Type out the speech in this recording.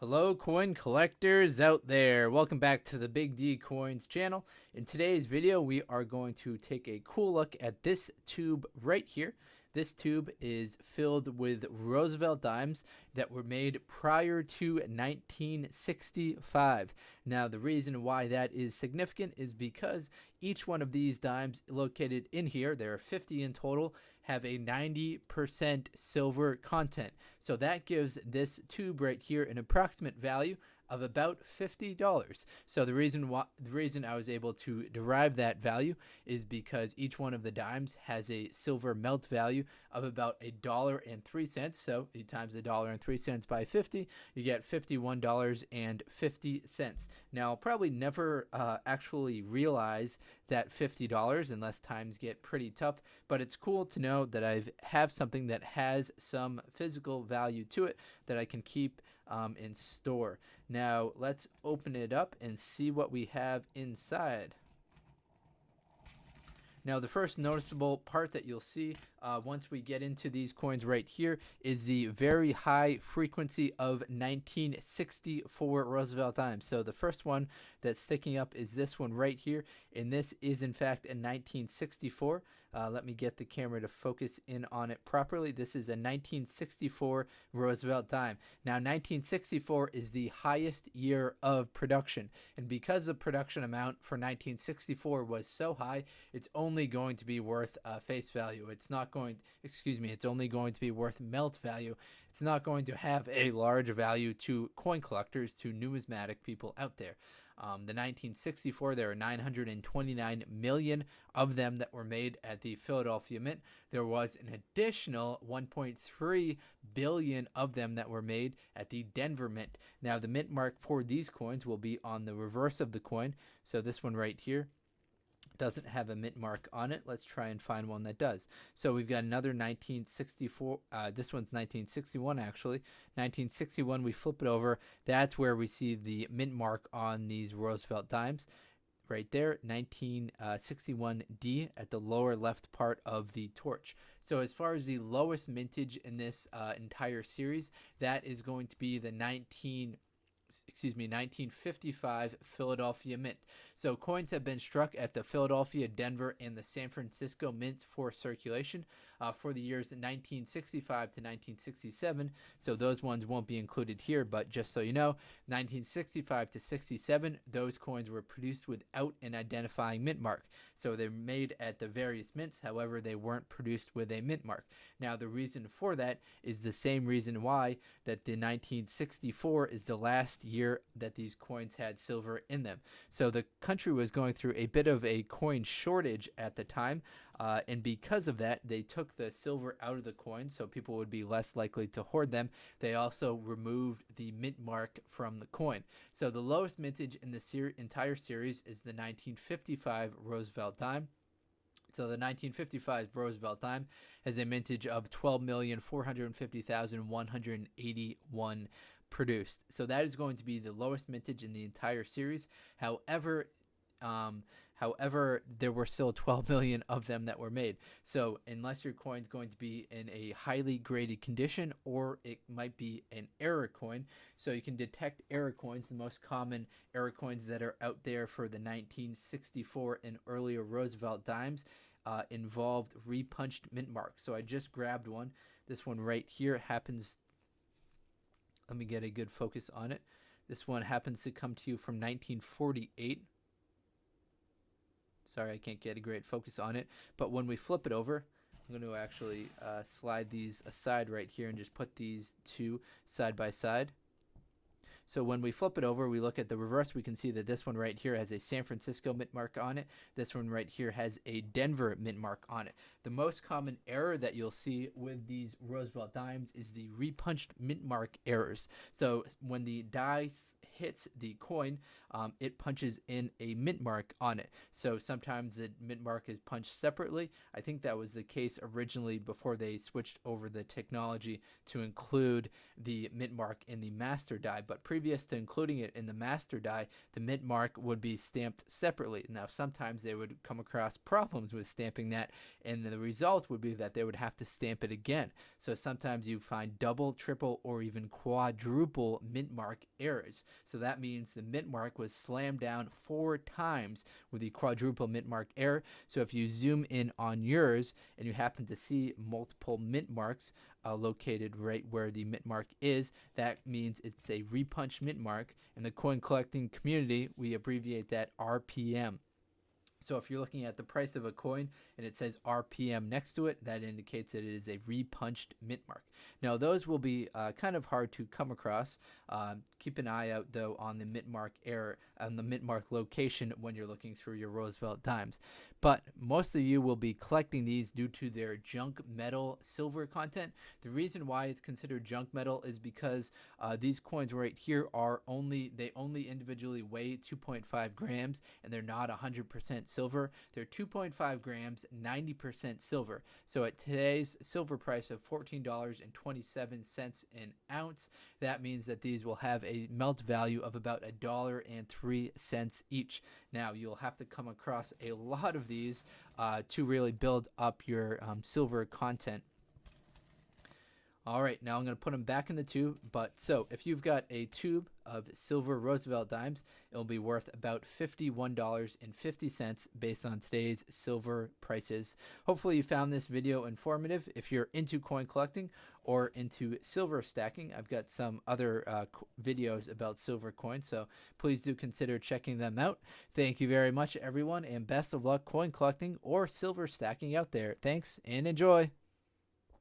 Hello coin collectors out there, welcome back to the Big D Coins channel. In today's video we are going to take a cool look at this tube right here. This tube is filled with Roosevelt dimes that were made prior to 1965. Now the reason why that is significant is because each one of these dimes located in here, there are 50 in total, have a 90% silver content. So that gives this tube right here an approximate value of about $50. So the reason I was able to derive that value is because each one of the dimes has a silver melt value of about $1.03. So you times $1.03 by 50, you get $51.50. Now I'll probably never actually realize that $50 unless times get pretty tough, but it's cool to know that I have something that has some physical value to it that I can keep in store. Now let's open it up and see what we have inside. Now the first noticeable part that you'll see once we get into these coins right here is the very high frequency of 1964 Roosevelt dimes. So the first one that's sticking up is this one right here, and this is in fact a 1964. Let me get the camera to focus in on it properly. This is a 1964 Roosevelt dime. Now 1964 is the highest year of production, and because the production amount for 1964 was so high, it's only going to be worth face value. It's not going, it's only going to be worth melt value. It's not going to have a large value to coin collectors, to numismatic people out there. The 1964, there are 929 million of them that were made at the Philadelphia Mint. There was an additional 1.3 billion of them that were made at the Denver Mint. Now, the mint mark for these coins will be on the reverse of the coin. So this one right here doesn't have a mint mark on it. Let's try and find one that does. So we've got another 1964. This one's 1961 actually. 1961, we flip it over. That's where we see the mint mark on these Roosevelt dimes. Right there, 1961D at the lower left part of the torch. So as far as the lowest mintage in this entire series, that is going to be the 1955 Philadelphia Mint. So coins have been struck at the Philadelphia, Denver, and the San Francisco mints for circulation for the years 1965 to 1967. So those ones won't be included here, but just so you know, 1965 to 67, those coins were produced without an identifying mint mark. So they're made at the various mints, however, they weren't produced with a mint mark. Now, the reason for that is the same reason why that the 1964 is the last year that these coins had silver in them. So the country was going through a bit of a coin shortage at the time, and because of that, they took the silver out of the coins so people would be less likely to hoard them. They also removed the mint mark from the coin. So the lowest mintage in the entire series is the 1955 Roosevelt dime. So the 1955 Roosevelt dime has a mintage of 12,450,181 produced. So that is going to be the lowest mintage in the entire series. However, there were still 12 million of them that were made. So unless your coin's going to be in a highly graded condition, or it might be an error coin, so you can detect error coins. The most common error coins that are out there for the 1964 and earlier Roosevelt dimes involved repunched mint marks. So I just grabbed one. This one right here happens, let me get a good focus on it. This one happens to come to you from 1948. Sorry, I can't get a great focus on it. But when we flip it over, I'm going to actually slide these aside right here and just put these two side by side. So when we flip it over, we look at the reverse, we can see that this one right here has a San Francisco mint mark on it. This one right here has a Denver mint mark on it. The most common error that you'll see with these Roosevelt dimes is the repunched mint mark errors. So when the die hits the coin, it punches in a mint mark on it. So sometimes the mint mark is punched separately. I think that was the case originally before they switched over the technology to include the mint mark in the master die. But previous to including it in the master die, the mint mark would be stamped separately. Now, sometimes they would come across problems with stamping that, and the result would be that they would have to stamp it again. So sometimes you find double, triple, or even quadruple mint mark errors. So that means the mint mark was slammed down 4 times with the quadruple mint mark error. So if you zoom in on yours and you happen to see multiple mint marks located right where the mint mark is, that means it's a repunch mint mark. In the coin collecting community, we abbreviate that RPM. So if you're looking at the price of a coin and it says RPM next to it, that indicates that it is a repunched mint mark. Now, those will be kind of hard to come across. Keep an eye out, though, on the mint mark error, on the mint mark location when you're looking through your Roosevelt Dimes. But most of you will be collecting these due to their junk metal silver content. The reason why it's considered junk metal is because these coins right here they only individually weigh 2.5 grams, and they're not 100% silver. They're 2.5 grams, 90% silver. So at today's silver price of $14.27 an ounce, that means that these will have a melt value of about $1.03 each. Now, you'll have to come across a lot of these to really build up your silver content. All right, now I'm going to put them back in the tube. So if you've got a tube of silver Roosevelt dimes, it'll be worth about $51.50 based on today's silver prices. Hopefully you found this video informative. If you're into coin collecting or into silver stacking, I've got some other videos about silver coins, so please do consider checking them out. Thank you very much, everyone, and best of luck coin collecting or silver stacking out there. Thanks and enjoy.